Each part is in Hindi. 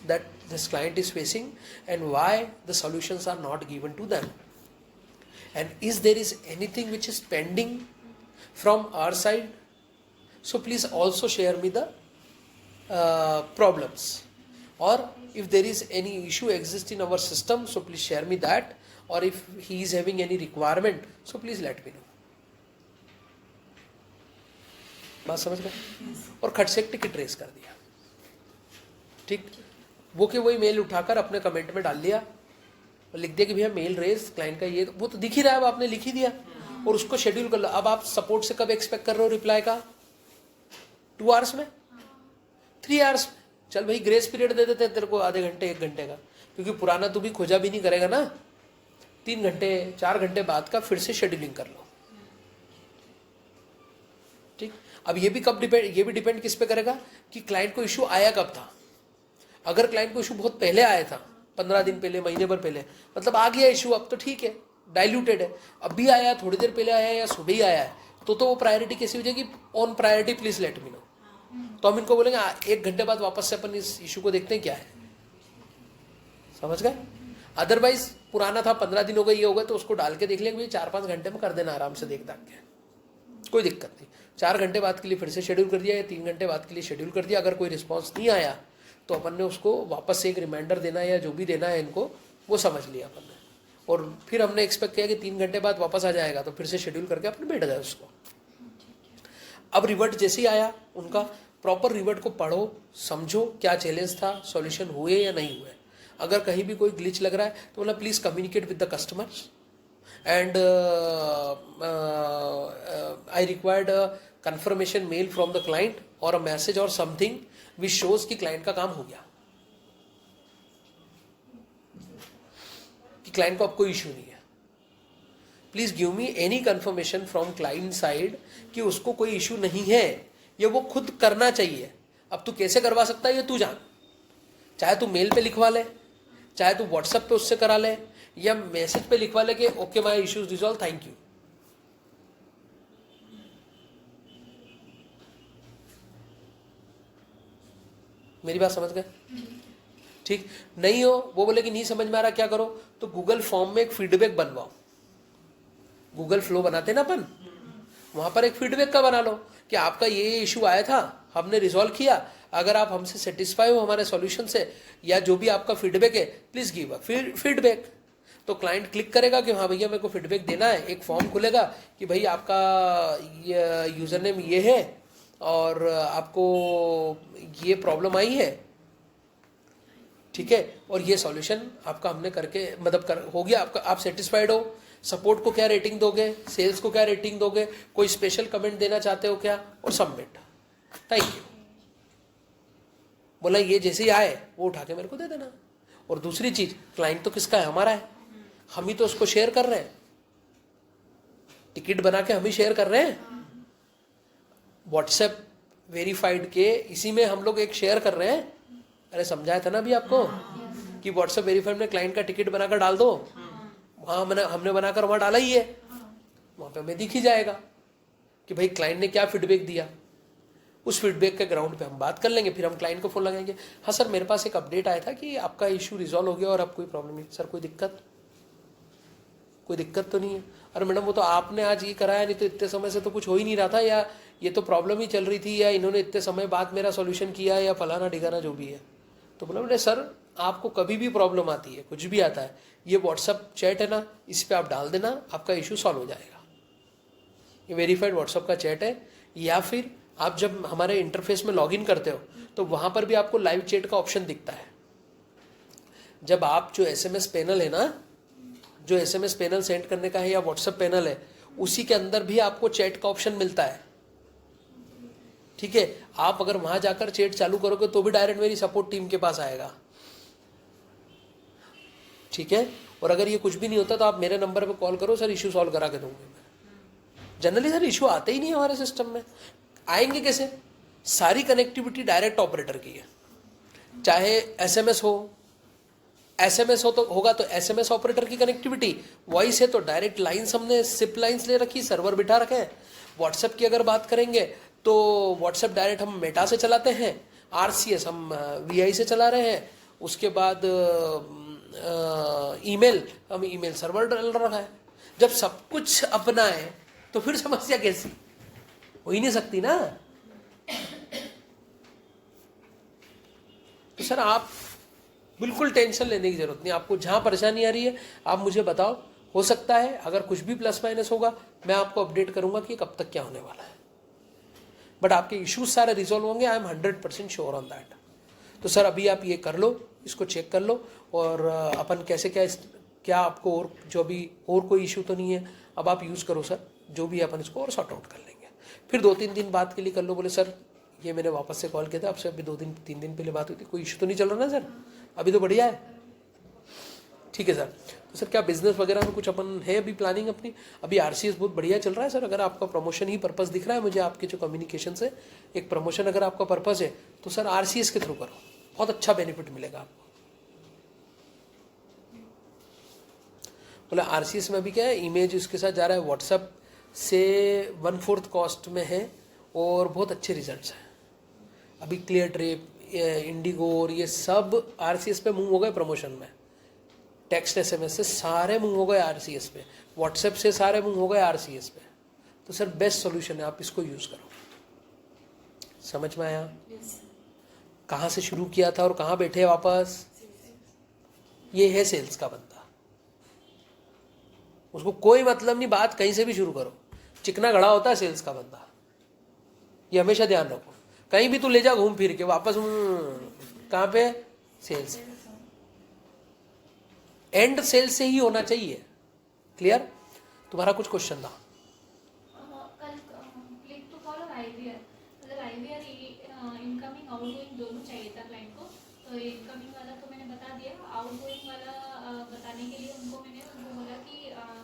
that this client is facing and why the solutions are not given to them, and is there is anything which is pending from our side. So please also share me the problems, or if there is any issue exist in our system, so please share me that, or if he is having any requirement, so please let me know. बात समझ गए? और खट से एक टिकट रेस कर दिया, ठीक, वो के वही मेल उठाकर अपने कमेंट में डाल दिया और लिख दिया कि भैया मेल रेस क्लाइंट का ये, वो तो दिख ही रहा है, अब आपने लिख ही दिया और उसको शेड्यूल कर लो. अब आप सपोर्ट से कब एक्सपेक्ट कर रहे हो रिप्लाई का? 2 आवर्स में, 3 आवर्स में. चल भाई ग्रेस पीरियड दे देते हैं तेरे को, आधे घंटे 1 घंटे का, क्योंकि पुराना तू भी खोजा भी नहीं करेगा ना. 3 घंटे 4 घंटे बाद का फिर से शेड्यूलिंग कर लो, ठीक. अब ये भी कब डिपेंड, ये भी डिपेंड किस पे करेगा कि क्लाइंट को इशू आया कब था. अगर क्लाइंट को इशू बहुत पहले आया था, 15 दिन पहले, महीने भर पहले, मतलब आ गया इशू, अब तो ठीक है, डाइल्यूटेड है. अब भी आया, थोड़ी देर पहले आया या सुबह ही आया है, तो वो प्रायोरिटी कैसी हो जाएगी? On priority please let me know. तो हम इनको बोलेंगे 1 घंटे बाद वापस से अपन इस इशू को देखते हैं क्या है. समझ गए? अदरवाइज पुराना था, 15 दिन हो गए, ये हो गए, तो उसको डाल के देख लेंगे 4-5 घंटे में कर देना आराम से, देख दाख के, कोई दिक्कत नहीं. 4 घंटे बाद के लिए फिर से शेड्यूल कर दिया या 3 घंटे बाद के लिए शेड्यूल कर दिया. अगर कोई रिस्पॉन्स नहीं आया तो अपन ने उसको वापस से एक रिमाइंडर देना है या जो भी देना है इनको, वो समझ लिया अपन ने, और फिर हमने एक्सपेक्ट किया कि 3 घंटे बाद वापस आ जाएगा, तो फिर से शेड्यूल करके अपने बैठ गए उसको. अब रिवर्ट जैसे ही आया उनका, प्रॉपर रिवर्ट को पढ़ो, समझो क्या चैलेंज था, सॉल्यूशन हुए या नहीं हुए. अगर कहीं भी कोई ग्लिच लग रहा है तो बोला please communicate with the customers and I required confirmation mail from the client or a message or something which shows कि क्लाइंट का काम हो गया, कि क्लाइंट को अब कोई इश्यू नहीं है. Please give me any confirmation from client side कि उसको कोई इश्यू नहीं है, ये वो खुद करना चाहिए. अब तू कैसे करवा सकता है ये तू जान, चाहे तू मेल पे लिखवा ले, चाहे तू व्हाट्सएप पे उससे करा ले, या मैसेज पे लिखवा ले कि okay my issues resolve, thank you. मेरी बात समझ गए? ठीक. नहीं हो, वो बोले कि नहीं समझ में आ रहा, क्या करो? तो गूगल फॉर्म में एक फीडबैक बनवाओ. गूगल फ्लो बनाते ना अपन, वहां पर एक फीडबैक का बना लो कि आपका ये इशू आया था, हमने रिजॉल्व किया, अगर आप हमसे सेटिस्फाई हो हमारे सॉल्यूशन से, या जो भी आपका फीडबैक है प्लीज गिव अ फीडबैक. तो क्लाइंट क्लिक करेगा कि हाँ भैया मेरे को फीडबैक देना है. एक फॉर्म खुलेगा कि भाई आपका यूजर नेम ये है और आपको ये प्रॉब्लम आई है, ठीक है, और ये सॉल्यूशन आपका हमने करके मतलब हो गया आपका, आप सेटिस्फाइड हो. सपोर्ट को क्या रेटिंग दोगे, सेल्स को क्या रेटिंग दोगे, कोई स्पेशल कमेंट देना चाहते हो क्या, और सबमिट, थैंक यू. बोला ये जैसे ही आए वो उठा के मेरे को दे देना. और दूसरी चीज, क्लाइंट तो किसका है? हमारा है, हम ही तो उसको शेयर कर रहे हैं, टिकट बना के हम ही शेयर कर रहे हैं. व्हाट्सएप वेरीफाइड के इसी में हम लोग एक शेयर कर रहे हैं. अरे समझाया था ना अभी आपको कि व्हाट्सएप वेरीफाइड में क्लाइंट का टिकट बनाकर डाल दो, वहाँ हमने बनाकर वहाँ डाला ही है, वहाँ पे हमें दिख ही जाएगा कि भाई क्लाइंट ने क्या फीडबैक दिया. उस फीडबैक के ग्राउंड पे हम बात कर लेंगे. फिर हम क्लाइंट को फोन लगाएंगे, हाँ सर मेरे पास एक अपडेट आया था कि आपका इशू रिजॉल्व हो गया और अब कोई प्रॉब्लम नहीं. सर कोई दिक्कत तो नहीं है? अरे मैडम वो तो आपने आज ये कराया, नहीं तो इतने समय से तो कुछ हो ही नहीं रहा था, या ये तो प्रॉब्लम ही चल रही थी, या इन्होंने इतने समय बाद मेरा सॉल्यूशन किया, या फलाना ढिकाना जो भी है. तो बोला मैंने सर आपको कभी भी प्रॉब्लम आती है, कुछ भी आता है, ये व्हाट्सअप चैट है ना, इस पर आप डाल देना, आपका इशू सॉल्व हो जाएगा. ये वेरीफाइड व्हाट्सअप का चैट है. या फिर आप जब हमारे इंटरफेस में लॉगिन करते हो तो वहाँ पर भी आपको लाइव चैट का ऑप्शन दिखता है. जब आप जो SMS पैनल है ना, जो SMS पैनल सेंड करने का है या व्हाट्सएप पैनल है, उसी के अंदर भी आपको चैट का ऑप्शन मिलता है. ठीक है, आप अगर वहां जाकर चैट चालू करोगे तो भी डायरेक्ट मेरी सपोर्ट टीम के पास आएगा. ठीक है, और अगर ये कुछ भी नहीं होता तो आप मेरे नंबर पे कॉल करो, सर इशू सॉल्व करा के दूंगा मैं. जनरली सर इशू आते ही नहीं हमारे सिस्टम में. आएंगे कैसे? सारी कनेक्टिविटी डायरेक्ट ऑपरेटर की है. चाहे SMS हो तो होगा तो SMS ऑपरेटर की कनेक्टिविटी, वॉइस है तो डायरेक्ट लाइन्स, हमने सिप लाइन्स ले रखी, सर्वर बिठा रखे हैं. व्हाट्सएप की अगर बात करेंगे तो व्हाट्सएप डायरेक्ट हम मेटा से चलाते हैं, RCS हम VI से चला रहे हैं, उसके बाद ईमेल, हम ईमेल सर्वर डल रखा है। जब सब कुछ अपना है तो फिर समस्या कैसी? हो ही नहीं सकती ना। तो सर आप बिल्कुल टेंशन लेने की जरूरत नहीं, आपको जहां परेशानी आ रही है आप मुझे बताओ, हो सकता है अगर कुछ भी प्लस माइनस होगा मैं आपको अपडेट करूंगा कि कब तक क्या होने वाला है, बट आपके इश्यूज सारे रिजॉल्व होंगे, I am 100% sure on that. तो सर अभी आप ये कर लो, इसको चेक कर लो, और अपन कैसे क्या आपको और जो भी और कोई इशू तो नहीं है, अब आप यूज़ करो सर, जो भी अपन इसको और सॉर्ट आउट कर लेंगे। फिर 2-3 दिन बाद के लिए कर लो। बोले सर ये मैंने वापस से कॉल किया था आपसे, अभी 2-3 दिन पहले बात हुई थी, कोई इशू तो नहीं चल रहा ना सर? अभी तो बढ़िया है। ठीक है सर। तो सर क्या बिजनेस वगैरह में कुछ अपन है अभी प्लानिंग अपनी? अभी आरसीएस बहुत बढ़िया चल रहा है सर। अगर आपका प्रमोशन ही पर्पस दिख रहा है मुझे आपके जो कम्युनिकेशन से, एक प्रमोशन अगर आपका पर्पस है तो सर आरसीएस के थ्रू करो, बहुत अच्छा बेनिफिट मिलेगा आपको। बोला आरसीएस में अभी क्या है, इमेज उसके साथ जा रहा है, व्हाट्सएप से 1/4 कॉस्ट में है और बहुत अच्छे रिजल्ट्स हैं। अभी क्लियर ट्रिप, इंडिगो और ये सब आरसीएस पे मूव हो गए प्रमोशन में। टेक्स्ट एसएमएस से सारे मूव हो गए आरसीएस पे, व्हाट्सएप से सारे मूव हो गए आरसीएस पे। तो सर बेस्ट सॉल्यूशन है, आप इसको यूज करो। समझ में आया? कहाँ से शुरू किया था और कहाँ बैठे वापस? ये है सेल्स का बंदा, उसको कोई मतलब नहीं, बात कहीं से भी शुरू करो, चिकना घड़ा होता है सेल्स का बंदा, ये हमेशा ध्यान रखो। कहीं भी तू ले जा घूम फिर के वापस कहाँ पे? सेल्स। एंड सेल्स से ही होना चाहिए। क्लियर? तुम्हारा कुछ क्वेश्चन था? कल क्लिक टू कॉल और आईवीआर, मतलब आईवीआर इनकमिंग आउटगोइंग दोनों चाहिए था क्लाइंट को। तो इनकमिंग वाला तो मैंने बता दिया, आउटगोइंग वाला बताने के लिए उनको बोला कि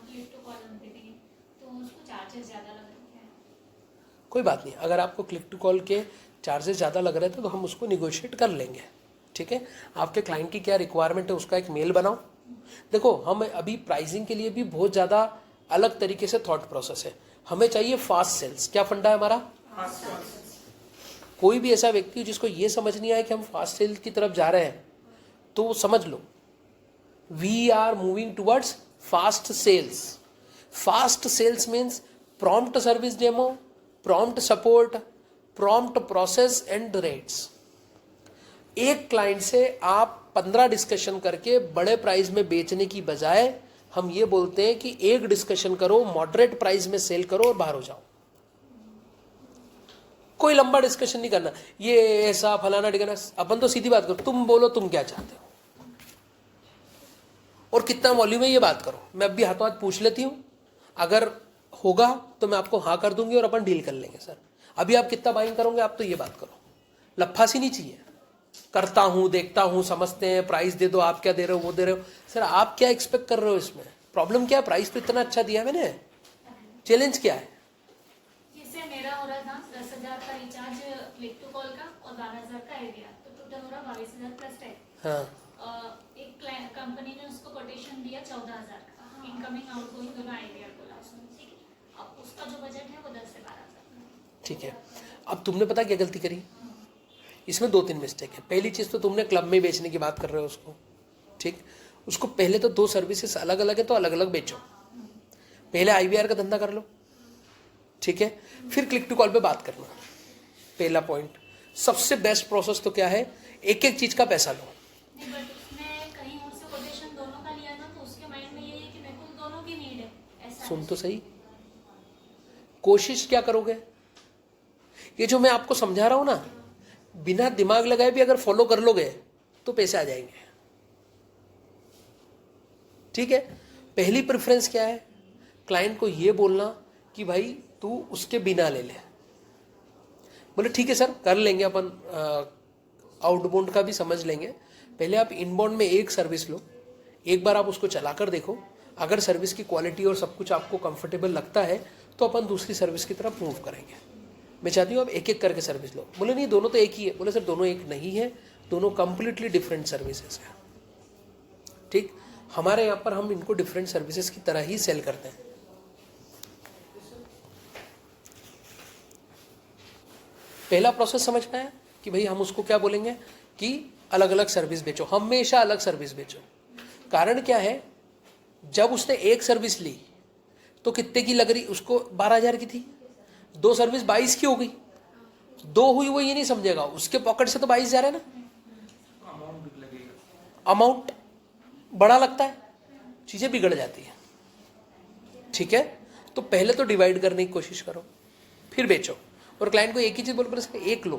क्लिक टू कॉल हम दे देंगे, तो उसको चार्जेस ज़्यादा लग रहे हैं। कोई बात नहीं, अगर आपको क्लिक टू कॉल के चार्जेस ज़्यादा लग रहे थे तो हम उसको निगोशिएट कर लेंगे। ठीक है, आपके क्लाइंट की क्या रिक्वायरमेंट है उसका एक मेल बनाओ। देखो हम अभी प्राइसिंग के लिए भी बहुत ज़्यादा अलग तरीके से थॉट प्रोसेस है। हमें चाहिए फास्ट सेल्स। क्या फंडा है हमारा? कोई भी ऐसा व्यक्ति जिसको ये समझ नहीं आया कि हम फास्ट सेल्स की तरफ जा रहे हैं तो वो समझ लो, we are moving towards fast sales. Fast sales means prompt service demo, prompt support, prompt process and rates. एक क्लाइंट से आप 15 डिस्कशन करके बड़े प्राइस में बेचने की बजाय हम ये बोलते हैं कि एक डिस्कशन करो, मॉडरेट प्राइस में सेल करो और बाहर हो जाओ। कोई लंबा डिस्कशन नहीं करना, ये ऐसा फलाना डिगना। अपन तो सीधी बात करो, तुम बोलो तुम क्या चाहते हो और कितना वॉल्यूम है ये बात करो। मैं अभी हाथों हाथ पूछ लेती हूँ, अगर होगा तो मैं आपको हाँ कर दूंगी और अपन डील कर लेंगे। सर अभी आप कितना बाइंग करोगे, आप तो ये बात करो। लफासी नहीं चाहिए, करता हूं, देखता हूं, समझते हैं, प्राइस दे दो, आप क्या दे रहे हो, वो दे रहे हो। सर आप क्या एक्सपेक्ट कर रहे हो इसमें? प्रॉब्लम क्या है? प्राइस तो इतना अच्छा दिया मैंने, चैलेंज क्या है? जिससे मेरा हो रहा था 10,000 का रिचार्ज क्लिक टू कॉल का और 12,000 का आईवीआर, तो टोटल हो रहा 22,000 प्लस टैक्स। हाँ, एक कंपनी ने उसको कोटेशन दिया 14,000 का, इनकमिंग आउटगोइंग दोनों आईवीआर को लास्ट में। ठीक है, अब उसका जो बजट है वो 10 से 12,000। ठीक है। अब तुमने पता क्या गलती करी इसमें? 2-3 मिस्टेक है। पहली चीज तो तुमने क्लब में बेचने की बात कर रहे हो उसको। ठीक, उसको पहले तो 2 सर्विसेज अलग अलग है तो अलग अलग बेचो। पहले आईवीआर का धंधा कर लो, ठीक है, फिर क्लिक टू कॉल पे बात करना। पहला पॉइंट, सबसे बेस्ट प्रोसेस तो क्या है, एक एक चीज का पैसा लो। नहीं, बट उसने कहीं और से कोटेशन दोनों का लिया ना, तो उसके माइंड में ये है कि मेरे को दोनों की नीड है, ऐसा सुन तो सही, कोशिश क्या करोगे? ये जो मैं आपको समझा रहा हूं ना, बिना दिमाग लगाए भी अगर फॉलो कर लोगे तो पैसे आ जाएंगे। ठीक है, पहली प्रेफरेंस क्या है? क्लाइंट को ये बोलना कि भाई तू उसके बिना ले ले। बोले ठीक है सर कर लेंगे अपन, आउटबाउंड का भी समझ लेंगे। पहले आप इनबाउंड में एक सर्विस लो, एक बार आप उसको चलाकर देखो, अगर सर्विस की क्वालिटी और सब कुछ आपको कंफर्टेबल लगता है तो अपन दूसरी सर्विस की तरफ मूव करेंगे। मैं चाहती हूँ आप एक एक करके सर्विस लो। बोले नहीं दोनों तो एक ही है। बोले सर दोनों एक नहीं है, दोनों कंप्लीटली डिफरेंट सर्विसेज है। ठीक, हमारे यहाँ पर हम इनको डिफरेंट सर्विसेज की तरह ही सेल करते हैं। पहला प्रोसेस समझ में आया कि भाई हम उसको क्या बोलेंगे कि अलग अलग सर्विस बेचो, हमेशा अलग सर्विस बेचो। कारण क्या है, जब उसने एक सर्विस ली तो कितने की लग रही उसको, 12,000 की थी, 2 सर्विस 22 की हो गई, 2 हुई वो ये नहीं समझेगा, उसके पॉकेट से तो 22 जा रहा है ना, अमाउंट बड़ा लगता है, चीजें बिगड़ जाती है। ठीक है, तो पहले तो डिवाइड करने की कोशिश करो, फिर बेचो। और क्लाइंट को एक ही चीज बोल, एक लो,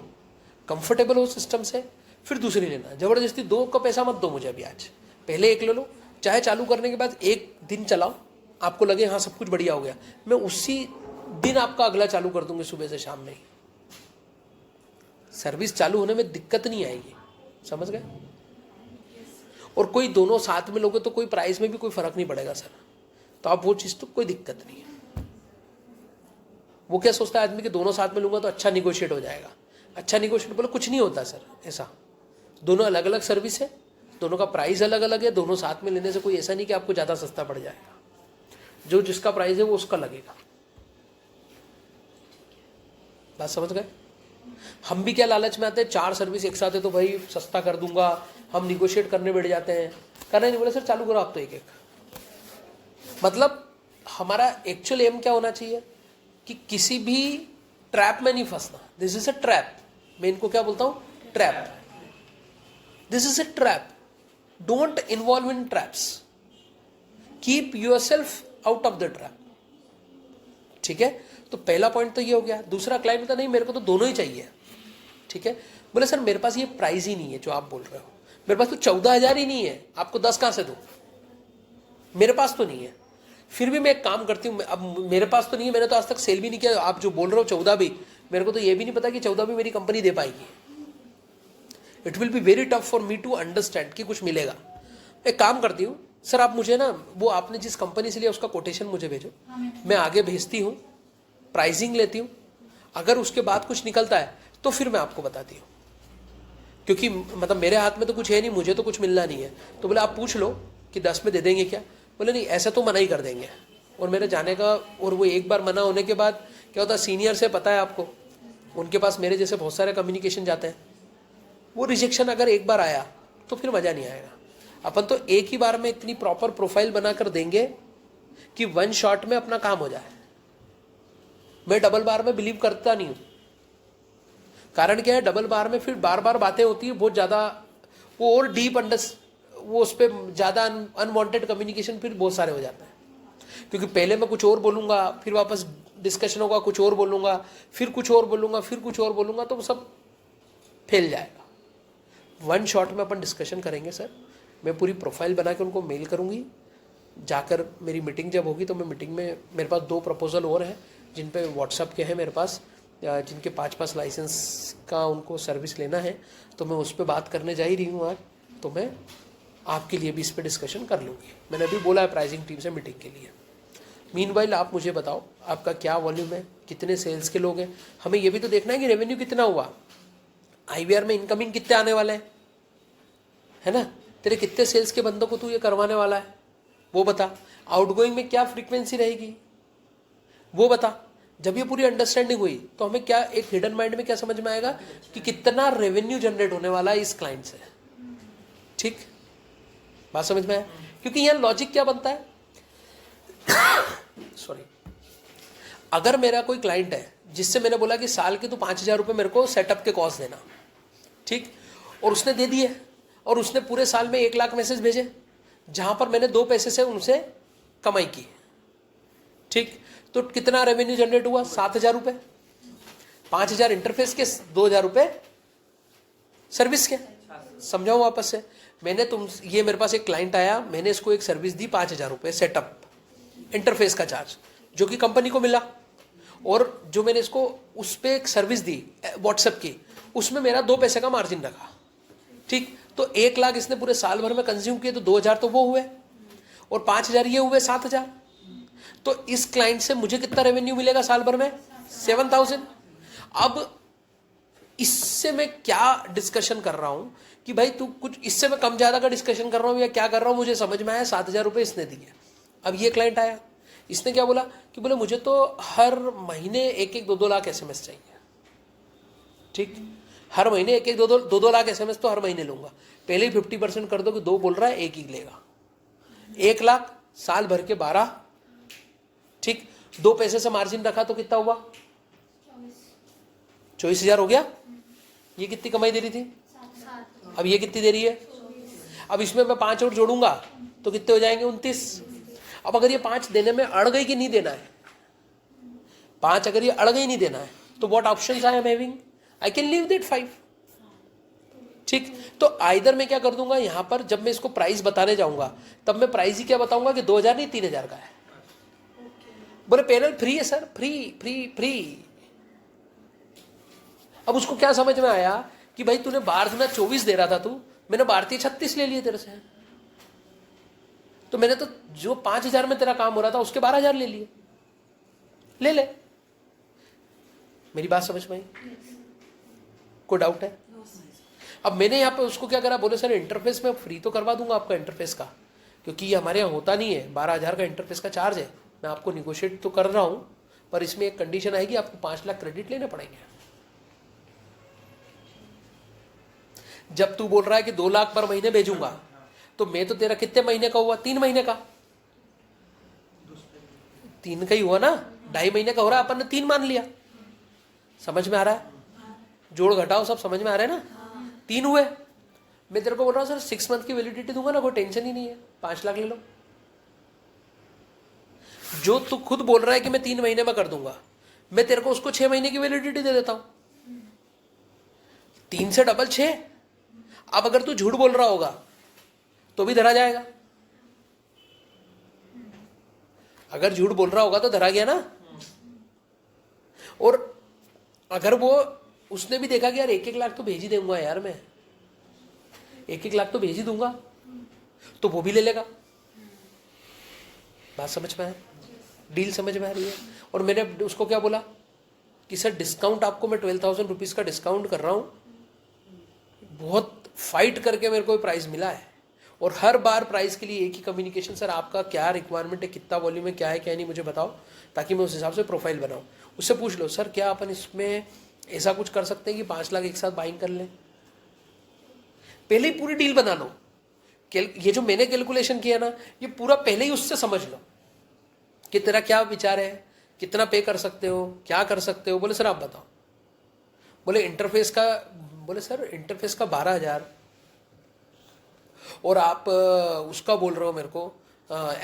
कंफर्टेबल हो सिस्टम से, फिर दूसरी लेना। जबरदस्ती 2 का पैसा मत दो मुझे अभी, आज पहले एक ले लो, चाहे चालू करने के बाद 1 दिन चलाओ, आपको लगे हाँ सब कुछ बढ़िया हो गया, मैं उसी दिन आपका अगला चालू कर दूंगी सुबह से शाम में ही। सर्विस चालू होने में दिक्कत नहीं आएगी, समझ गए। और कोई दोनों साथ में लोगे तो कोई प्राइस में भी कोई फर्क नहीं पड़ेगा सर, तो आप वो चीज तो कोई दिक्कत नहीं है। वो क्या सोचता है आदमी कि दोनों साथ में लूंगा तो अच्छा निगोशिएट हो जाएगा, अच्छा निगोशिएट बोले कुछ नहीं होता सर ऐसा। दोनों अलग अलग सर्विस है, दोनों का प्राइस अलग अलग है, दोनों साथ में लेने से कोई ऐसा नहीं कि आपको ज़्यादा सस्ता पड़ जाएगा, जो जिसका प्राइस है वो उसका लगेगा। बात समझ गए। हम भी क्या लालच में आते हैं, 4 सर्विस एक साथ है तो भाई सस्ता कर दूंगा, हम निगोशिएट करने बैठ जाते हैं, करना नहीं, बोले सर चालू करो आप तो एक एक। मतलब हमारा एक्चुअल एम क्या होना चाहिए कि किसी भी ट्रैप में नहीं फंसना। दिस इज अ ट्रैप, मैं इनको क्या बोलता हूं, trap. This is a trap, don't involve in traps, keep yourself out of the trap. ठीक है, तो पहला पॉइंट तो ये हो गया। दूसरा, क्लाइंट बोलता नहीं मेरे को तो दोनों ही चाहिए। ठीक है, बोले सर मेरे पास ये प्राइस ही नहीं है जो आप बोल रहे हो, मेरे पास तो 14,000 ही नहीं है, आपको 10 कहां से दूं, मेरे पास तो नहीं है। फिर भी मैं एक काम करती हूँ, अब मेरे पास तो नहीं है, मैंने तो आज तक सेल भी नहीं किया, आप जो बोल रहे हो 14 भी, मेरे को तो ये भी नहीं पता कि 14 भी मेरी कंपनी दे पाएगी। It will be very tough for me to understand कि कुछ मिलेगा। एक काम करती हूँ सर, आप मुझे ना वो आपने जिस कंपनी से लिया उसका कोटेशन मुझे भेजो, मैं आगे भेजती हूँ, प्राइसिंग लेती हूँ, अगर उसके बाद कुछ निकलता है तो फिर मैं आपको बताती हूँ, क्योंकि मतलब मेरे हाथ में तो कुछ है नहीं, मुझे तो कुछ मिलना नहीं है। तो बोले आप पूछ लो कि 10 में दे देंगे क्या, बोले नहीं ऐसा तो मना ही कर देंगे। और मेरे जाने का, और वो एक बार मना होने के बाद क्या होता है, सीनियर से पता है आपको, उनके पास मेरे जैसे बहुत सारे कम्युनिकेशन जाते हैं, वो रिजेक्शन अगर एक बार आया तो फिर मजा नहीं आएगा। अपन तो एक ही बार में इतनी प्रॉपर प्रोफाइल बनाकर देंगे कि 1 शॉट में अपना काम हो जाए। मैं डबल बार में बिलीव करता नहीं हूं। कारण क्या है, डबल बार में फिर बार बार बातें होती है बहुत ज्यादा, वो और डीप वो उस पर ज्यादा अनवांटेड कम्युनिकेशन फिर बहुत सारे हो जाते हैं। क्योंकि पहले मैं कुछ और बोलूंगा, फिर वापस डिस्कशन होगा, कुछ और बोलूंगा, फिर कुछ और बोलूंगा, फिर कुछ और बोलूंगा, तो सब फैल जाएगा। 1 शॉट में अपन डिस्कशन करेंगे सर, मैं पूरी प्रोफाइल बना के उनको मेल करूंगी, जाकर मेरी मीटिंग जब होगी तो मैं मीटिंग में, मेरे पास 2 प्रपोजल और हैं जिन पे व्हाट्सएप के हैं मेरे पास, जिनके 5-5 लाइसेंस का उनको सर्विस लेना है, तो मैं उस पर बात करने जा ही रही हूँ आज। तो मैं आपके लिए भी इस पर डिस्कशन कर लूँगी। मैंने अभी बोला है प्राइसिंग टीम से मीटिंग के लिए। मीनवाइल आप मुझे बताओ आपका क्या वॉल्यूम है, कितने सेल्स के लोग हैं, हमें ये भी तो देखना है कि रेवेन्यू कितना हुआ, IVR में इनकमिंग कितने आने वाले हैं, है ना, तेरे कितने सेल्स के बंदों को तू ये करवाने वाला है वो बता, आउटगोइंग में क्या फ्रीक्वेंसी रहेगी वो बता। जब ये पूरी अंडरस्टैंडिंग हुई तो हमें क्या एक हिडन माइंड में क्या समझ में आएगा कि कितना रेवेन्यू जनरेट होने वाला है इस क्लाइंट से। ठीक, बात समझ में आया। क्योंकि यहाँ लॉजिक क्या बनता है सॉरी, अगर मेरा कोई क्लाइंट है जिससे मैंने बोला कि साल के तो 5,000 रुपये मेरे को सेटअप के कॉस्ट देना, ठीक, और उसने दे दिए, और उसने पूरे साल में 1 लाख मैसेज भेजे, जहां पर मैंने 2 पैसे से उनसे कमाई की, ठीक, तो कितना रेवेन्यू जनरेट हुआ, 7,000 रुपये, 5,000 इंटरफेस के, 2,000 रुपये सर्विस के। समझाऊं वापस से, मैंने ये मेरे पास एक क्लाइंट आया, मैंने इसको एक सर्विस दी 5,000 रुपये सेटअप इंटरफेस का चार्ज, जो कि कंपनी को मिला, और जो मैंने इसको उस पर एक सर्विस दी व्हाट्सएप की, उसमें मेरा 2 पैसे का मार्जिन रखा, ठीक, तो 1 लाख इसने पूरे साल भर में कंज्यूम किए, तो 2,000 तो वो हुए, और 5,000 ये हुए, 7,000। तो इस क्लाइंट से मुझे कितना रेवेन्यू मिलेगा साल भर में, 7,000। अब इससे मैं क्या डिस्कशन कर रहा हूं कि भाई तू कुछ, इससे मैं कम ज्यादा का डिस्कशन कर रहा हूं या क्या कर रहा हूं, मुझे समझ में आया, 7,000 रुपये इसने दिए। अब ये क्लाइंट आया, इसने क्या बोला कि बोले मुझे तो हर महीने 1-1, 2-2 लाख SMS चाहिए, ठीक, हर महीने एक एक दो लाख SMS तो हर महीने लूंगा। पहले ही 50% कर दो कि 2 बोल रहा है, 1 ही लेगा। 1 लाख साल भर के 12, ठीक, 2 पैसे से मार्जिन रखा तो कितना हुआ? 24,000 हो गया। ये कितनी कमाई दे रही थी? 7। अब ये कितनी दे रही है? अब इसमें मैं 5 और जोड़ूंगा तो कितने हो जाएंगे? 29। अब अगर ये 5 देने में अड़ गई कि नहीं देना है, 5 अगर ये अड़ गई नहीं देना है, तो what options I am having? I can leave that 5, ठीक। तो आइदर मैं क्या कर दूंगा, यहां पर जब मैं इसको प्राइस बताने जाऊंगा तब मैं प्राइस ही क्या बताऊंगा कि 2,000 नहीं 3,000 का है। बोले पैनल फ्री है सर, फ्री फ्री फ्री। अब उसको क्या समझ में आया कि भाई तूने बारह 24 दे रहा था, तू मैंने भारतीय 36 ले लिए तेरे से, तो मैंने तो जो 5,000 में तेरा काम हो रहा था उसके 12,000 ले लिए, ले ले। मेरी बात समझ में आई? कोई डाउट है? अब मैंने यहाँ पे उसको क्या करा, बोले सर इंटरफेस में फ्री तो करवा दूंगा आपका इंटरफेस का, क्योंकि ये हमारे यहाँ होता नहीं है, 12,000 का इंटरफेस का चार्ज है। मैं आपको निगोशिएट तो कर रहा हूँ, पर इसमें एक कंडीशन आएगी, आपको 5 लाख क्रेडिट लेने पड़ेंगे। जब तू बोल रहा है कि 2 लाख पर महीने भेजूंगा, तो मैं तो तेरा कितने महीने का हुआ? 3 महीने का, 3 का ही हुआ ना, 2.5 महीने का हो रहा है, अपन ने 3 मान लिया। समझ में आ रहा है? जोड़ घटाओ सब समझ में आ रहा है ना? 3 हुए। मैं तेरे को बोल रहा हूँ सर 6 मंथ की वैलिडिटी दूंगा ना, कोई टेंशन ही नहीं है, 5 लाख ले लो। जो तू खुद बोल रहा है कि मैं 3 महीने में कर दूंगा, मैं तेरे को उसको 6 महीने की वैलिडिटी दे देता हूं। 3 से डबल 6। अब अगर तू झूठ बोल रहा होगा तो भी धरा जाएगा। अगर झूठ बोल रहा होगा तो धरा गया ना। और अगर वो उसने भी देखा कि यार 1-1 लाख तो भेज ही दूंगा यार, मैं 1-1 लाख तो भेज ही दूंगा, तो वो भी ले लेगा। बात समझ में है? डील समझ में आ रही है? और मैंने उसको क्या बोला कि सर डिस्काउंट आपको मैं 12,000 रुपीज का डिस्काउंट कर रहा हूं, बहुत फाइट करके मेरे को प्राइस मिला है, और हर बार प्राइस के लिए एक ही कम्युनिकेशन, सर आपका क्या रिक्वायरमेंट है, कितना वॉल्यूम है, क्या है क्या नहीं मुझे बताओ, ताकि मैं उस हिसाब से प्रोफाइल बनाऊं। उससे पूछ लो सर क्या अपन इसमें ऐसा कुछ कर सकते हैं कि 5 लाख एक साथ बाइंग कर लें। पहले ही पूरी डील बना लो। ये जो मैंने कैलकुलेशन किया ना, ये पूरा पहले ही उससे समझ लो कि तेरा क्या विचार है, कितना पे कर सकते हो, क्या कर सकते हो। बोले सर आप बताओ। बोले इंटरफेस का, बोले सर इंटरफेस का 12,000, और आप उसका बोल रहे हो मेरे को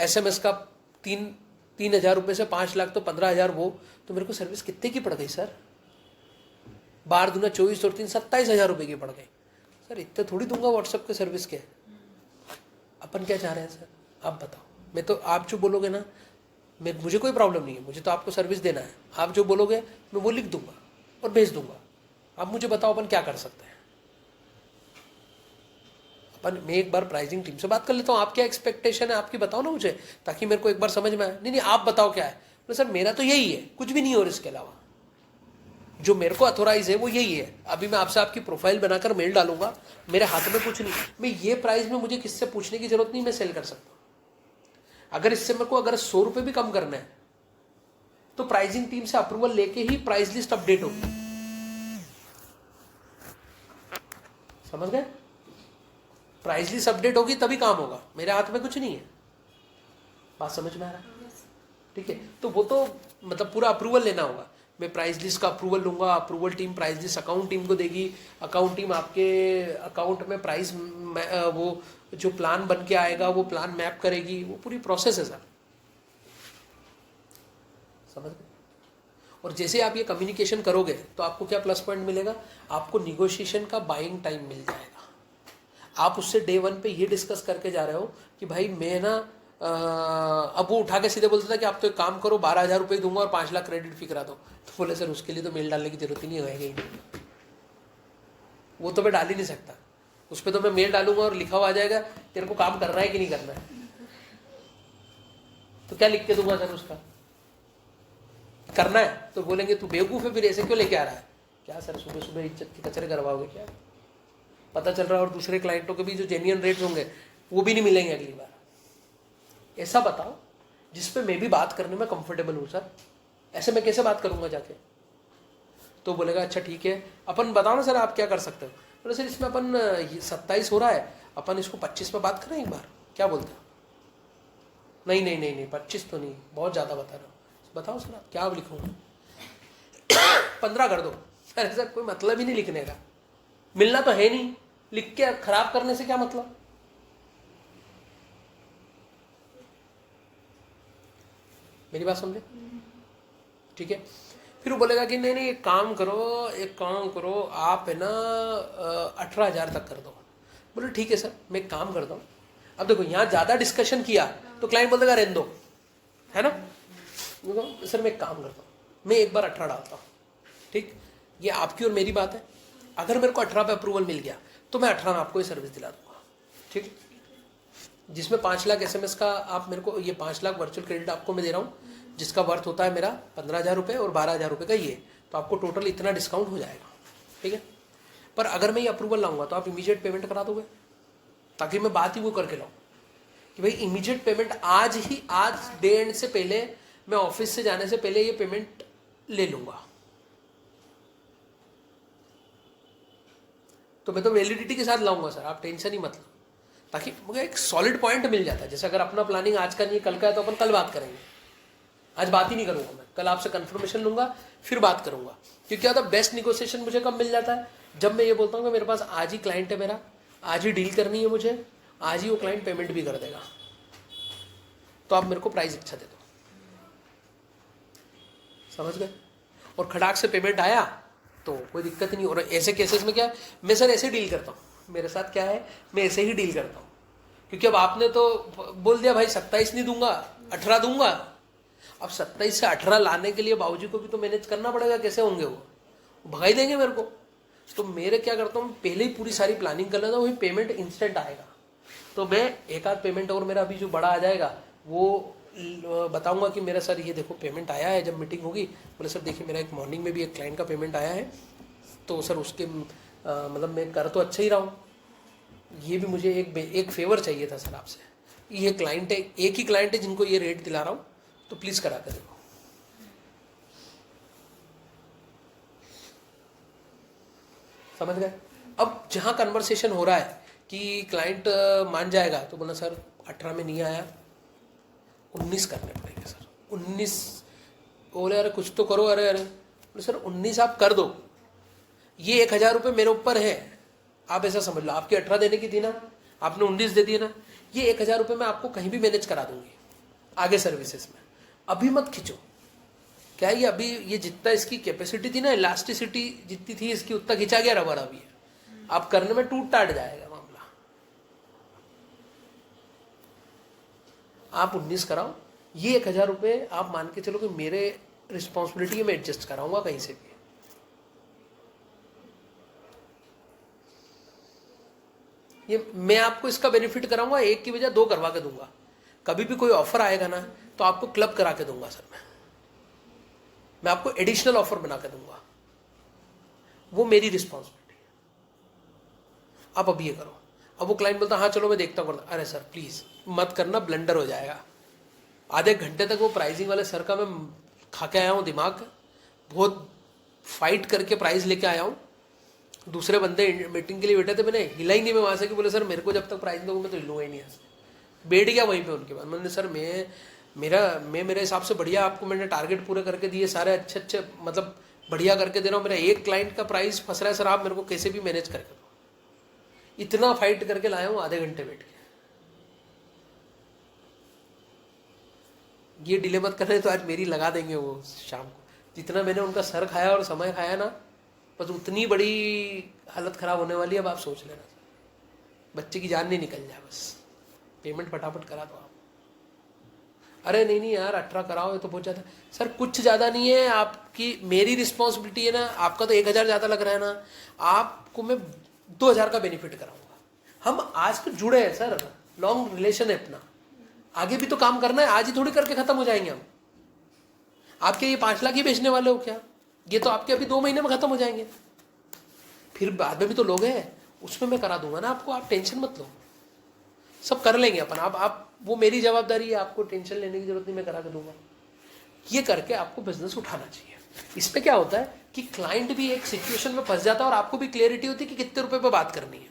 SMS का 3,000 रुपये से 5 लाख, तो 15,000 वो, तो मेरे को सर्विस कितने की पड़ गई सर? 12 दूना 24 और 3 27,000 रुपये की पड़ गई। सर इतने थोड़ी दूंगा व्हाट्सएप के सर्विस के। अपन क्या चाह रहे हैं सर आप बताओ। मैं तो, आप जो बोलोगे ना, मुझे कोई प्रॉब्लम नहीं है, मुझे तो आपको सर्विस देना है। आप जो बोलोगे मैं वो लिख दूंगा और भेज दूंगा। आप मुझे बताओ अपन क्या कर सकते हैं। अपन, मैं एक बार प्राइसिंग टीम से बात कर लेता हूँ, आप क्या एक्सपेक्टेशन है आपकी बताओ ना मुझे, ताकि मेरे को एक बार समझ में आए। नहीं आप बताओ क्या है। तो सर मेरा तो यही है, कुछ भी नहीं हो, इसके अलावा जो मेरे को अथोराइज है वो यही है। अभी मैं आपसे आपकी प्रोफाइल बनाकर मेल डालूंगा, मेरे हाथ में कुछ नहीं, मैं ये प्राइस में मुझे किससे पूछने की जरूरत नहीं, मैं सेल कर सकता हूँ। अगर इससे मेरे को अगर 100 रुपये भी कम करना है तो प्राइसिंग टीम से अप्रूवल लेके ही प्राइस लिस्ट अपडेट होगी। समझ गए? प्राइस लिस्ट अपडेट होगी तभी काम होगा, मेरे हाथ में कुछ नहीं है। बात समझ में आ रहा है? ठीक है, तो वो तो मतलब पूरा अप्रूवल लेना होगा। मैं प्राइस लिस्ट का अप्रूवल लूंगा, approval team price list account team को देगी, अकाउंट टीम आपके अकाउंट में प्राइस वो जो प्लान बन के आएगा वो प्लान मैप करेगी, वो पूरी प्रोसेस है सर। समझ गए? और जैसे आप ये कम्युनिकेशन करोगे तो आपको क्या प्लस पॉइंट मिलेगा, आपको निगोशिएशन का बाइंग टाइम मिल जाएगा। आप उससे डे 1 पे ये डिस्कस करके जा रहे हो कि भाई मैं ना अब वो उठा के सीधे बोलता था कि आप तो एक काम करो 12,000 रुपये दूंगा और 5 लाख क्रेडिट फी करा दो, तो बोले सर उसके लिए तो मेल डालने की जरूरत ही नहीं होगी, वो तो मैं डाल ही नहीं सकता। उस पर तो मैं मेल डालूंगा और लिखा हुआ आ जाएगा तेरे को काम करना है कि नहीं करना है, तो क्या लिख के दूंगा सर उसका? करना है तो बोलेंगे तू बेवकूफ है, फिर ऐसे क्यों लेके आ रहा है? क्या सर सुबह सुबह इज्जत के कचरे करवाओगे क्या? पता चल रहा है और दूसरे क्लाइंटों के भी जो जेन्युइन रेट्स होंगे वो भी नहीं मिलेंगे अगली बार। ऐसा बताओ जिसपे मैं भी बात करने में कंफर्टेबल हूं सर। ऐसे मैं कैसे बात करूंगा जाके? तो बोलेगा अच्छा ठीक है, अपन बताओ ना सर आप क्या कर सकते हो। बोले सर इसमें अपन 27 हो रहा है, अपन इसको 25 में बात करें एक बार, क्या बोलते हो? नहीं नहीं नहीं नहीं 25 तो नहीं, बहुत ज़्यादा बता रहा हूँ। बताओ सर आप क्या लिखूँगा? 15 कर दो। अरे सर कोई मतलब ही नहीं लिखने का, मिलना तो है नहीं, लिख के खराब करने से क्या मतलब। मेरी बात समझे? ठीक है। फिर वो बोलेगा कि नहीं नहीं एक काम करो आप है ना 18,000 तक कर दो। बोले ठीक है सर मैं एक काम करता हूँ। अब देखो यहाँ ज़्यादा डिस्कशन किया तो क्लाइंट बोलेगा रहने दो, है ना। सर मैं एक काम करता हूँ, मैं एक बार 18 डालता हूँ, ठीक, ये आपकी और मेरी बात है। अगर मेरे को 18 पे अप्रूवल मिल गया तो मैं 18 में आपको ये सर्विस दिला दूंगा, ठीक। जिसमें 5 लाख SMS का आप मेरे को, ये 5 लाख वर्चुअल क्रेडिट आपको मैं दे रहा हूँ, जिसका वर्थ होता है मेरा 15,000 रुपये और 12,000 रुपये का ये, तो आपको टोटल इतना डिस्काउंट हो जाएगा, ठीक है। पर अगर मैं ये अप्रूवल लाऊंगा तो आप इमीडिएट पेमेंट करा दोगे, ताकि मैं बात ही वो करके लाऊँ कि भाई इमीडिएट पेमेंट आज ही, आज डे एंड से पहले, मैं ऑफिस से जाने से पहले ये पेमेंट ले लूंगा। तो मैं तो वैलिडिटी के साथ लाऊंगा सर, आप टेंशन ही मत लो, ताकि मुझे एक सॉलिड पॉइंट मिल जाता है। जैसे अगर अपना प्लानिंग आज का नहीं कल का है तो अपन कल बात करेंगे, आज बात ही नहीं करूंगा मैं, कल आपसे कंफर्मेशन लूंगा फिर बात करूंगा। क्योंकि क्या होता है बेस्ट निगोशिएशन मुझे कब मिल जाता है, जब मैं ये बोलता हूँ कि मेरे पास आज ही क्लाइंट है मेरा, आज ही डील करनी है मुझे, आज ही वो क्लाइंट पेमेंट भी कर देगा, तो आप मेरे को प्राइस अच्छा दे दो, समझ गए। और खटाक से पेमेंट आया तो कोई दिक्कत नहीं। और ऐसे केसेस में क्या, मैं सर ऐसे डील करता हूँ, मेरे साथ क्या है मैं ऐसे ही डील करता हूँ। क्योंकि अब आपने तो बोल दिया भाई 27 नहीं दूंगा 18 दूंगा, अब 27 से 18 लाने के लिए बाबूजी को भी तो मैनेज करना पड़ेगा, कैसे होंगे वो भगाई देंगे मेरे को। तो मेरे क्या करता हूँ, पहले ही पूरी सारी प्लानिंग कर लेता हूँ, वही पेमेंट इंस्टेंट आएगा। तो मैं एक आध पेमेंट और मेरा अभी जो बड़ा आ जाएगा वो बताऊंगा कि मेरा सर ये देखो पेमेंट आया है, जब मीटिंग होगी बोले सर देखिए मेरा एक मॉर्निंग में भी एक क्लाइंट का पेमेंट आया है, तो सर उसके मतलब मैं कर तो अच्छा ही रहा हूँ, ये भी मुझे एक फेवर चाहिए था सर आपसे, ये क्लाइंट है, एक ही क्लाइंट है जिनको ये रेट दिला रहा हूँ, तो प्लीज़ करा कर देखो। समझ गए। अब जहाँ कन्वर्सेशन हो रहा है कि क्लाइंट मान जाएगा, तो बोला सर 18 में नहीं आया 19 करने पड़ेंगे सर, 19। बोले अरे कुछ तो करो, अरे अरे बोले सर 19 आप कर दो, ये 1,000 रुपये मेरे ऊपर है, आप ऐसा समझ लो, आपकी 18 देने की थी ना, आपने 19 दे दिए ना, ये 1,000 रुपये मैं आपको कहीं भी मैनेज करा दूंगी आगे सर्विसेज में, अभी मत खींचो। क्या ये अभी ये जितना इसकी कैपेसिटी थी ना, इलास्टिसिटी जितनी थी इसकी, उतना खींचा गया रबर अभी है, आप करने में टूट टाट जाएगा मामला। आप 19 कराओ, ये 1,000 रुपये आप मान के चलो कि मेरे रिस्पॉन्सिबिलिटी में एडजस्ट कराऊंगा कहीं से भी। ये मैं आपको इसका बेनिफिट कराऊंगा, एक की बजाय 2 करवा के दूंगा। कभी भी कोई ऑफर आएगा ना तो आपको क्लब करा के दूंगा सर, मैं आपको एडिशनल ऑफर बना के दूंगा, वो मेरी रिस्पॉन्सिबिलिटी है। आप अब ये करो। अब वो क्लाइंट बोलता हाँ चलो मैं देखता हूँ, अरे सर प्लीज मत करना, ब्लंडर हो जाएगा। आधे घंटे तक वो प्राइसिंग वाले सर का मैं खा के आया हूँ दिमाग, बहुत फाइट करके प्राइस लेके आया हूँ। दूसरे बंदे मीटिंग के लिए बैठे थे, मैंने हिला ही नहीं मैं वहाँ से कि बोले सर मेरे को जब तक प्राइस दोगे मैं तो हिलूंगा ही नहीं यहाँ से। बैठ गया वहीं पे उनके बाद, मैंने सर मेरे हिसाब से बढ़िया आपको मैंने टारगेट पूरे करके दिए सारे, अच्छे मतलब बढ़िया करके दे रहा हूँ, मेरा एक क्लाइंट का प्राइस फंस रहा है सर, आप मेरे को कैसे भी मैनेज करके दो। इतना फाइट करके लाया हूँ आधे घंटे बैठ के। ये डिले मत कर रहे तो आज मेरी लगा देंगे वो शाम को। जितना मैंने उनका सर खाया और समय खाया ना, बस उतनी बड़ी हालत खराब होने वाली है। अब आप सोच लेना, बच्चे की जान नहीं निकल जाए, बस पेमेंट फटाफट करा दो आप। अरे नहीं नहीं यार 18 कराओ, ये तो बहुत ज़्यादा। सर कुछ ज़्यादा नहीं है, आपकी मेरी रिस्पॉन्सिबिलिटी है ना, आपका तो 1,000 ज़्यादा लग रहा है ना, आपको मैं 2,000 का बेनिफिट कराऊंगा। हम आज तो जुड़े हैं सर, लॉन्ग रिलेशन है अपना, आगे भी तो काम करना है, आज ही थोड़ी करके खत्म हो जाएंगे हम। आपके ये 5 लाख ही बेचने वाले हो क्या? ये तो आपके अभी 2 महीने में खत्म हो जाएंगे, फिर बाद में भी तो लोग हैं, उसमें मैं करा दूंगा ना आपको, आप टेंशन मत लो, सब कर लेंगे अपन। आप वो मेरी जवाबदारी है, आपको टेंशन लेने की जरूरत नहीं, मैं करा के दूंगा। ये करके आपको बिजनेस उठाना चाहिए। इसमें क्या होता है, कि क्लाइंट भी एक सिचुएशन में फंस जाता है और आपको भी क्लियरिटी होती है कि कितने रुपए पे बात करनी है।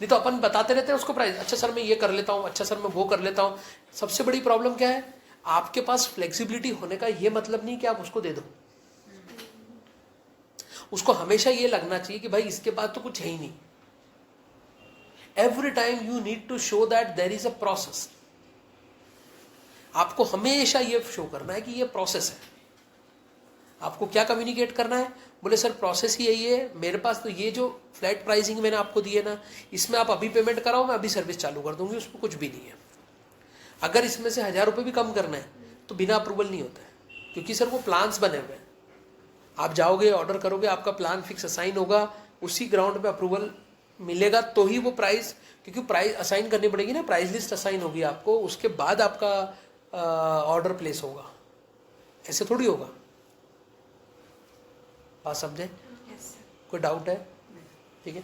नहीं तो अपन बताते रहते हैं उसको प्राइस, अच्छा सर मैं ये कर लेता हूँ, अच्छा सर मैं वो कर लेता हूँ। सबसे बड़ी प्रॉब्लम क्या है, आपके पास फ्लेक्सिबिलिटी होने का ये मतलब नहीं कि आप उसको दे दो। उसको हमेशा ये लगना चाहिए कि भाई इसके बाद तो कुछ है ही नहीं। Every time you need to show that there is a process. आपको हमेशा ये शो करना है कि ये प्रोसेस है। आपको क्या कम्युनिकेट करना है, बोले सर प्रोसेस ही यही है, मेरे पास तो ये जो फ्लैट प्राइसिंग मैंने आपको दी है ना, इसमें आप अभी पेमेंट कराओ, मैं अभी सर्विस चालू कर दूंगी, उसमें कुछ भी नहीं है। अगर इसमें से 1000 रुपये भी कम करना है तो बिना अप्रूवल नहीं होता है, क्योंकि सर वो प्लान्स बने हुए हैं। आप जाओगे, ऑर्डर करोगे, आपका प्लान फिक्स असाइन होगा, उसी ग्राउंड पे अप्रूवल मिलेगा तो ही वो प्राइस, क्योंकि प्राइस असाइन करनी पड़ेगी ना, प्राइस लिस्ट असाइन होगी आपको, उसके बाद आपका ऑर्डर प्लेस होगा। ऐसे थोड़ी होगा। बात समझे? कोई डाउट है? ठीक है।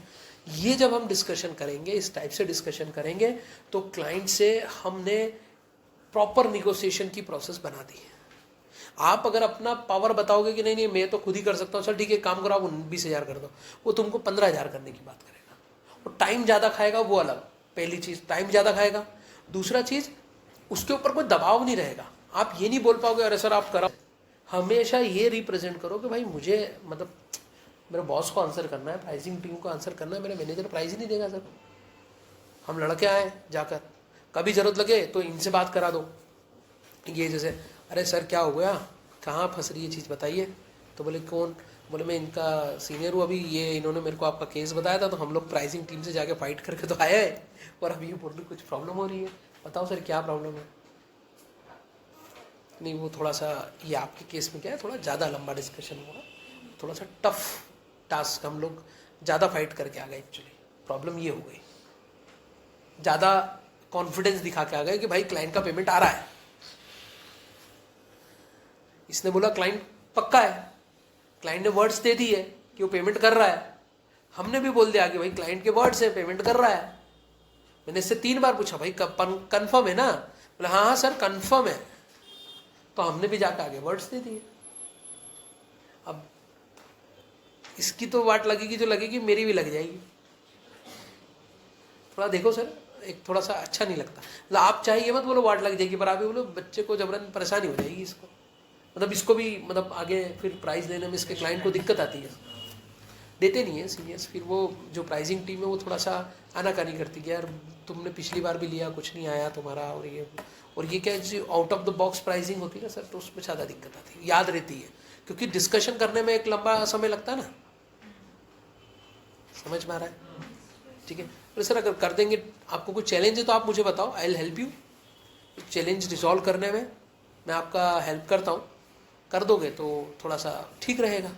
ये जब हम डिस्कशन करेंगे, इस टाइप से डिस्कशन करेंगे, तो क्लाइंट से हमने प्रॉपर निगोशिएशन की प्रोसेस बना दी है। आप अगर अपना पावर बताओगे कि नहीं नहीं मैं तो खुद ही कर सकता हूँ, चल ठीक है काम करो, आप 20,000 कर दो, वो तुमको 15,000 करने की बात करेगा। वो टाइम ज़्यादा खाएगा, वो अलग। पहली चीज़ टाइम ज़्यादा खाएगा। दूसरा चीज़ उसके ऊपर कोई दबाव नहीं रहेगा। आप ये नहीं बोल पाओगे अरे सर आप करो। हमेशा ये रिप्रेजेंट करो कि भाई मुझे मतलब मेरे बॉस को आंसर करना है, प्राइसिंग टीम को आंसर करना है, मेरा मैनेजर प्राइस ही नहीं देगा सर। हम लड़के आए जाकर, कभी ज़रूरत लगे तो इनसे बात करा दो। ये जैसे अरे सर क्या हो गया, कहाँ फंस रही है चीज़ बताइए। तो बोले कौन? बोले मैं इनका सीनियर हूँ, अभी ये इन्होंने मेरे को आपका केस बताया था, तो हम लोग प्राइसिंग टीम से जाके फाइट करके तो आए हैं, और अभी ये बोल रही कुछ प्रॉब्लम हो रही है। बताओ सर क्या प्रॉब्लम है? नहीं वो थोड़ा सा, ये आपके केस में क्या है, थोड़ा ज़्यादा लंबा डिस्कशन हुआ, थोड़ा सा टफ टास्क, हम लोग ज़्यादा फाइट करके आ गए। एक्चुअली प्रॉब्लम ये हो गई, ज़्यादा कॉन्फिडेंस दिखा के आ गए कि भाई क्लाइंट का पेमेंट आ रहा है। इसने बोला क्लाइंट पक्का है, क्लाइंट ने वर्ड्स दे दी है कि वो पेमेंट कर रहा है। हमने भी बोल दिया कि भाई क्लाइंट के वर्ड्स है, पेमेंट कर रहा है। मैंने इससे 3 बार पूछा भाई कंफर्म है ना? बोला हाँ हाँ सर कंफर्म है। तो हमने भी जाकर आगे वर्ड्स दे दिए। अब इसकी तो वाट लगेगी जो लगेगी, मेरी भी लग जाएगी। थोड़ा देखो सर, एक थोड़ा सा अच्छा नहीं लगता। मतलब आप चाहिए मत बोलो वाट लग जाएगी, पर आप भी बोलो बच्चे को जबरन परेशानी हो जाएगी इसको, मतलब इसको भी मतलब आगे फिर प्राइस लेने में इसके क्लाइंट को दिक्कत आती है। देते नहीं है सीनियर्स, फिर वो जो प्राइसिंग टीम है वो थोड़ा सा आनाकानी करती है, यार तुमने पिछली बार भी लिया कुछ नहीं आया तुम्हारा, और ये क्या जो out of the box pricing होती है ना सर, तो उसमें ज़्यादा दिक्कत आती है, याद रहती है, क्योंकि डिस्कशन करने में एक लंबा समय लगता है ना। समझ में आ रहा है? ठीक है। तो सर अगर कर देंगे, आपको कोई चैलेंज है तो आप मुझे बताओ, I will help you. Challenge resolve करने में मैं आपका हेल्प करता हूँ, कर दोगे तो थोड़ा सा ठीक रहेगा।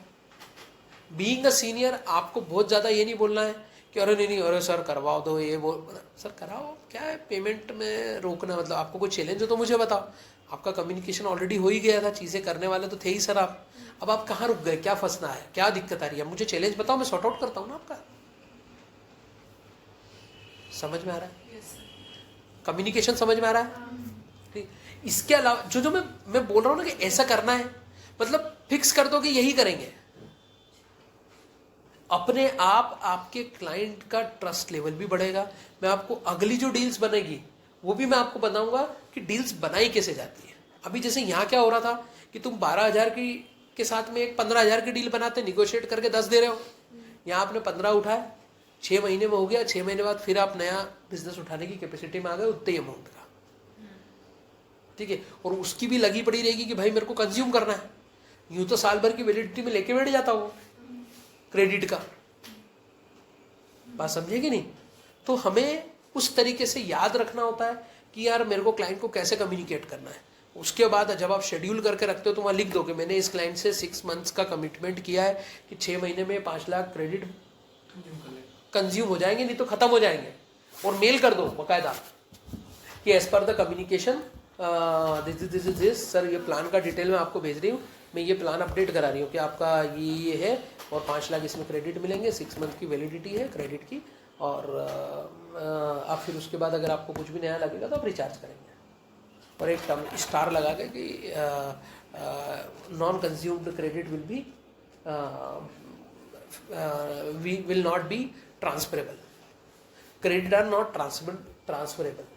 बीइंग अ सीनियर आपको बहुत ज़्यादा ये नहीं बोलना है कि अरे नहीं नहीं अरे सर करवाओ दो, ये वो सर कराओ, क्या है पेमेंट में रोकना। मतलब आपको कोई चैलेंज हो तो मुझे बताओ। आपका कम्युनिकेशन ऑलरेडी हो ही गया था, चीज़ें करने वाले तो थे ही सर आप। अब आप कहाँ रुक गए, क्या फंसना है, क्या दिक्कत आ रही है, मुझे चैलेंज बताओ, मैं सॉर्ट आउट करता हूँ ना आपका। समझ में आ रहा है? कम्युनिकेशन समझ में आ रहा है? इसके अलावा जो जो मैं बोल रहा हूँ ना कि ऐसा करना है, मतलब फिक्स कर दो कि यही करेंगे, अपने आप आपके क्लाइंट का ट्रस्ट लेवल भी बढ़ेगा। मैं आपको अगली जो डील्स बनेगी वो भी मैं आपको बताऊंगा कि डील्स बनाई कैसे जाती है। अभी जैसे यहाँ क्या हो रहा था कि तुम 12,000 की के साथ में एक 15,000 की डील बनाते, निगोशिएट करके 10 दे रहे हो। यहाँ आपने 15 उठाए, 6 महीने में हो गया, 6 महीने बाद फिर आप नया बिजनेस उठाने की कैपेसिटी में आ गए उतने ही अमाउंट का। ठीक है। और उसकी भी लगी पड़ी रहेगी कि भाई मेरे को कंज्यूम करना है। यूं तो साल भर की वैलिडिटी में लेके बैठ जाता वो क्रेडिट का। बात समझे कि नहीं? तो हमें उस तरीके से याद रखना होता है कि यार मेरे को क्लाइंट को कैसे कम्युनिकेट करना है। उसके बाद जब आप शेड्यूल करके रखते हो तो वहाँ लिख दो कि मैंने इस क्लाइंट से 6 मंथ्स का कमिटमेंट किया है कि 6 महीने में 5 लाख क्रेडिट कंज्यूम हो जाएंगे, नहीं तो खत्म हो जाएंगे। और मेल कर दो बाकायदा कि as per the communication this sir, ये प्लान का डिटेल मैं आपको भेज रही हूँ, मैं ये प्लान अपडेट करा रही हूँ कि आपका ये है, और 5 लाख इसमें क्रेडिट मिलेंगे, 6 मंथ की वैलिडिटी है क्रेडिट की, और आप फिर उसके बाद अगर आपको कुछ भी नया लगेगा तो आप रिचार्ज करेंगे। और एक स्टार लगा के कि non consumed credit will be we will not be transferable. Credit are not transferable.